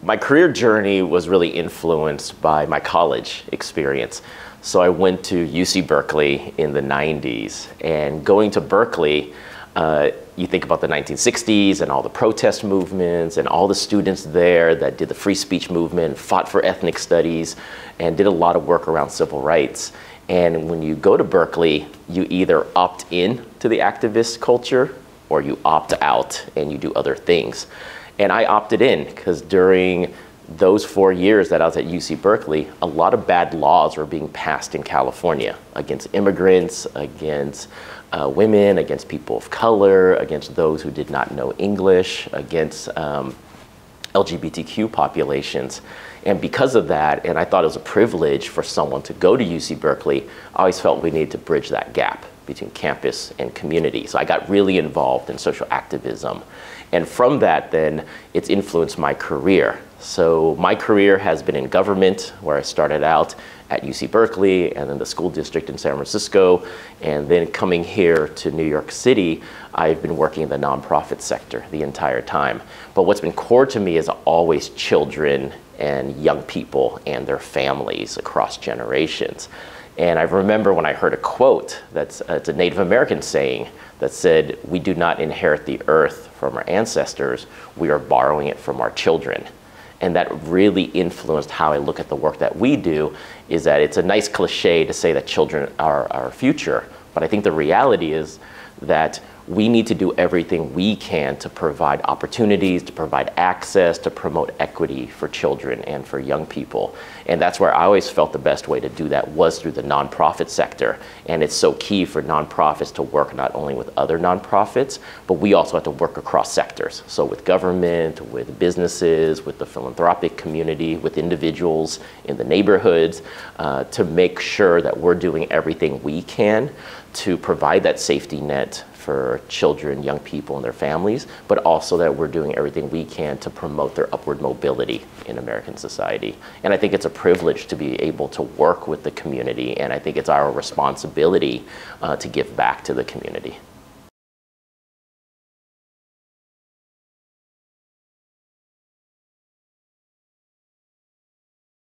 My career journey was really influenced by my college experience. So I went to UC Berkeley in the 90s, and going to Berkeley, you think about the 1960s and all the protest movements and all the students there that did the free speech movement, fought for ethnic studies, and did a lot of work around civil rights. And when you go to Berkeley, you either opt in to the activist culture or you opt out and you do other things. And I opted in because during those 4 years that I was at UC Berkeley, a lot of bad laws were being passed in California against immigrants, against women, against people of color, against those who did not know English, against LGBTQ populations. And because of that, and I thought it was a privilege for someone to go to UC Berkeley, I always felt we needed to bridge that gap between campus and community. So I got really involved in social activism. And from that, then, it's influenced my career. So my career has been in government, where I started out at UC Berkeley and then the school district in San Francisco. And then coming here to New York City, I've been working in the nonprofit sector the entire time. But what's been core to me is always children and young people and their families across generations. And I remember when I heard a quote it's a Native American saying that said, "We do not inherit the earth from our ancestors, we are borrowing it from our children." And that really influenced how I look at the work that we do, is that it's a nice cliche to say that children are our future, but I think the reality is that we need to do everything we can to provide opportunities, to provide access, to promote equity for children and for young people. And that's where I always felt the best way to do that was through the nonprofit sector. And it's so key for nonprofits to work not only with other nonprofits, but we also have to work across sectors. So with government, with businesses, with the philanthropic community, with individuals in the neighborhoods, to make sure that we're doing everything we can to provide that safety net for children, young people, and their families, but also that we're doing everything we can to promote their upward mobility in American society. And I think it's a privilege to be able to work with the community, and I think it's our responsibility to give back to the community.